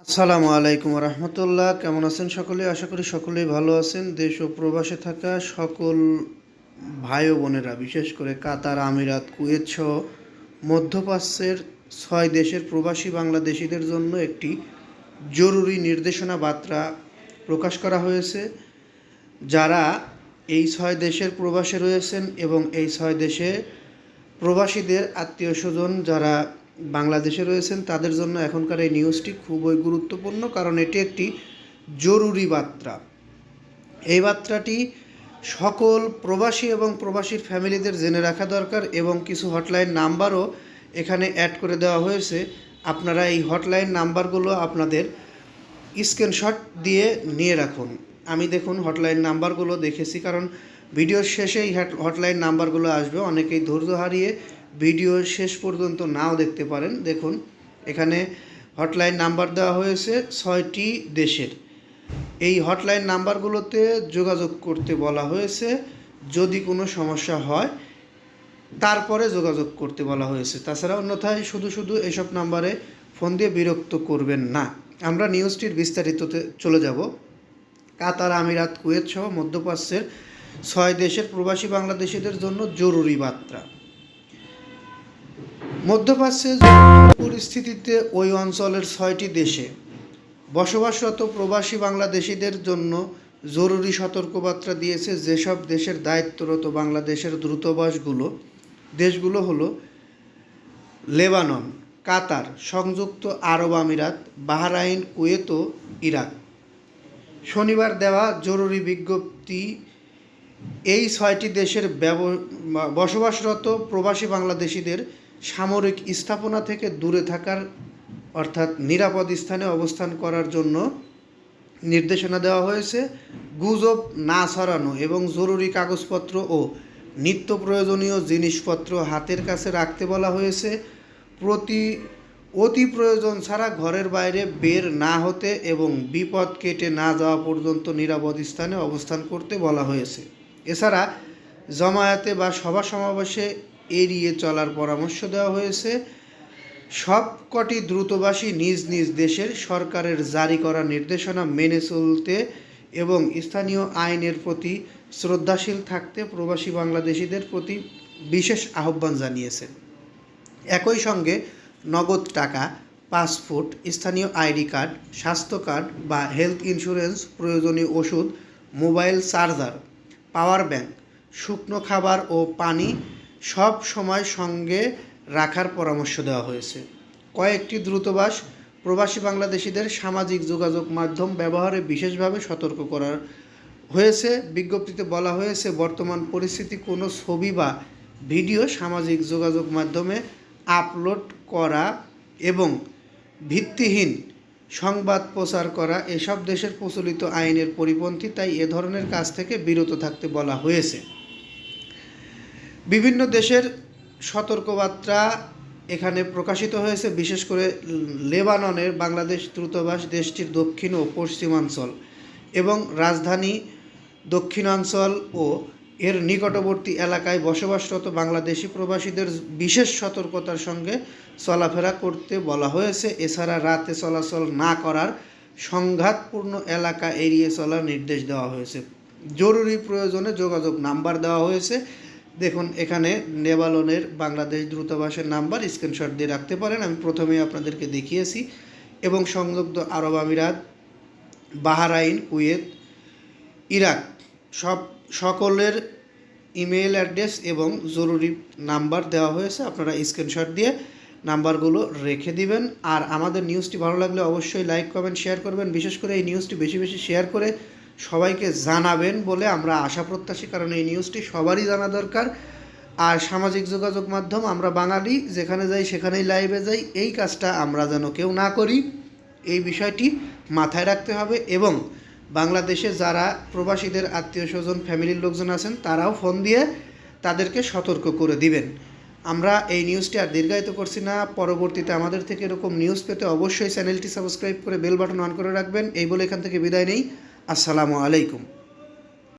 আসসালামু আলাইকুম রহমতুল্লাহ। কেমন আছেন সকলে? আশা করি সকলেই ভালো আছেন। দেশ ও প্রবাসে থাকা সকল ভাই ও বোনেরা, বিশেষ করে কাতার, আমিরাত, কুয়েত সহ মধ্যপ্রাচ্যের 6 দেশের প্রবাসী বাংলাদেশিদের জন্য একটি জরুরি নির্দেশনা বার্তা প্রকাশ করা হয়েছে। যারা এই 6 দেশের প্রবাসে রয়েছেন এবং এই 6 দেশে প্রবাসীদের আত্মীয় স্বজন যারা বাংলাদেশে রয়েছেন তাদের জন্য এখনকার এই নিউজটি খুবই গুরুত্বপূর্ণ, কারণ এটি একটি জরুরি বার্তা। এই বার্তাটি সকল প্রবাসী এবং প্রবাসীর ফ্যামিলিদের জেনে রাখা দরকার এবং কিছু হটলাইন নাম্বারও এখানে অ্যাড করে দেওয়া হয়েছে। আপনারা এই হটলাইন নাম্বারগুলো আপনাদের স্ক্রিনশট দিয়ে নিয়ে রাখুন। আমি দেখুন হটলাইন নাম্বারগুলো দেখেছি, কারণ ভিডিওর শেষে এই হটলাইন নাম্বারগুলো আসবে। অনেকেই ধৈর্য হারিয়ে ভিডিওর শেষ পর্যন্ত নাও দেখতে পারেন। দেখুন এখানে হটলাইন নাম্বার দেওয়া হয়েছে 6টি দেশের। এই হটলাইন নাম্বারগুলোতে যোগাযোগ করতে বলা হয়েছে। যদি কোনো সমস্যা হয় তারপরে যোগাযোগ করতে বলা হয়েছে। তাছাড়া অন্যথায় শুধু এসব নাম্বারে ফোন দিয়ে বিরক্ত করবেন না। আমরা নিউজটির বিস্তারিততে চলে যাব। কাতার, আমিরাত, কুয়েত সহ মধ্যপ্রাচ্যের 6 দেশের প্রবাসী বাংলাদেশিদের জন্য জরুরি বার্তা। মধ্যপ্রাচ্যের পরিস্থিতিতে ওই অঞ্চলের 6টি দেশে বসবাসরত প্রবাসী বাংলাদেশিদের জন্য জরুরি সতর্কবার্তা দিয়েছে। যেসব দেশের দায়িত্বরত বাংলাদেশের দেশগুলো হলো লেবানন, কাতার, সংযুক্ত আরব আমিরাত, বাহরাইন, কুয়েত ও ইরাক। শনিবার দেওয়া জরুরি বিজ্ঞপ্তি এই 6টি দেশের বসবাসরত প্রবাসী বাংলাদেশিদের সামরিক স্থাপনা থেকে দূরে থাকার অর্থাৎ নিরাপদ স্থানে অবস্থান করার জন্য নির্দেশনা দেওয়া হয়েছে। গুজব না ছড়ানো এবং জরুরি কাগজপত্র ও নিত্য প্রয়োজনীয় জিনিসপত্র হাতের কাছে রাখতে বলা হয়েছে। অতি প্রয়োজন ছাড়া ঘরের বাইরে বের না হতে এবং বিপদ কেটে না যাওয়া পর্যন্ত নিরাপদ স্থানে অবস্থান করতে বলা হয়েছে। এছাড়া জমায়েতে বা সভা সমাবেশে এড়িয়ে চলার পরামর্শ দেওয়া হয়েছে। সবকটি দ্রুতবাসী নিজ নিজ দেশের সরকারের জারি করা নির্দেশনা মেনে চলতে এবং স্থানীয় আইনের প্রতি শ্রদ্ধাশীল থাকতে প্রবাসী বাংলাদেশিদের প্রতি বিশেষ আহ্বান জানিয়েছে। একই সঙ্গে নগদ টাকা, পাসপোর্ট, স্থানীয় আইডি কার্ড, স্বাস্থ্য কার্ড বা হেলথ ইন্স্যুরেন্স, প্রয়োজনীয় ওষুধ, মোবাইল চার্জার, পাওয়ার ব্যাংক, শুকনো খাবার ও পানি সব সময় সঙ্গে রাখার পরামর্শ দেওয়া হয়েছে। কয়েকটি দ্রুতবাস প্রবাসী বাংলাদেশিদের সামাজিক যোগাযোগ মাধ্যম ব্যবহারে বিশেষভাবে সতর্ক করা হয়েছে। বিজ্ঞপ্তিতে বলা হয়েছে, বর্তমান পরিস্থিতি কোনো ছবি বা ভিডিও সামাজিক যোগাযোগ মাধ্যমে আপলোড করা এবং ভিত্তিহীন সংবাদ প্রচার করা এসব দেশের প্রচলিত আইনের পরিপন্থী, তাই এ ধরনের কাজ থেকে বিরত থাকতে বলা হয়েছে। বিভিন্ন দেশের সতর্কবার্তা এখানে প্রকাশিত হয়েছে। বিশেষ করে লেবাননের বাংলাদেশ দূতাবাস দেশটির দক্ষিণ ও পশ্চিমাঞ্চল এবং রাজধানী দক্ষিণাঞ্চল ও এর নিকটবর্তী এলাকায় বসবাসরত বাংলাদেশি প্রবাসীদের বিশেষ সতর্কতার সঙ্গে চলাফেরা করতে বলা হয়েছে। এছাড়া রাতে চলাচল না করার, সংঘাতপূর্ণ এলাকা এড়িয়ে চলার নির্দেশ দেওয়া হয়েছে। জরুরি প্রয়োজনে যোগাযোগ নাম্বার দেওয়া হয়েছে। দেখুন এখানে লেবাননের বাংলাদেশ দূতাবাসের নাম্বার স্ক্রিনশট দিয়ে রাখতে পারেন। আমি প্রথমেই আপনাদেরকে দেখিয়েছি। এবং সংযুক্ত আরব আমিরাত, বাহরাইন, কুয়েত, ইরাক সকলের ইমেল অ্যাড্রেস এবং জরুরি নাম্বার দেওয়া হয়েছে। আপনারা স্ক্রিনশট দিয়ে নাম্বারগুলো রেখে দিবেন। আর আমাদের নিউজটি ভালো লাগলে অবশ্যই লাইক, কমেন্ট, শেয়ার করবেন। বিশেষ করে এই নিউজটি বেশি বেশি শেয়ার করে সবাইকে জানাবেন বলে আমরা আশা প্রত্যাশী, কারণ এই নিউজটি সবারই জানা দরকার। আর সামাজিক যোগাযোগ মাধ্যম, আমরা বাঙালি যেখানে যাই সেখানেই লাইভে যাই, এই কাজটা আমরা যেন কেউ না করি, এই বিষয়টি মাথায় রাখতে হবে। এবং বাংলাদেশে যারা প্রবাসীদের আত্মীয় স্বজন, ফ্যামিলির লোকজন আছেন, তারাও ফোন দিয়ে তাদেরকে সতর্ক করে দিবেন। আমরা এই নিউজটি আর দীর্ঘায়িত করছি না। পরবর্তীতে আমাদের থেকে এরকম নিউজ পেতে অবশ্যই চ্যানেলটি সাবস্ক্রাইব করে বেল বাটন অন করে রাখবেন। এই বলে এখান থেকে বিদায় নেই। আসসালামু আলাইকুম।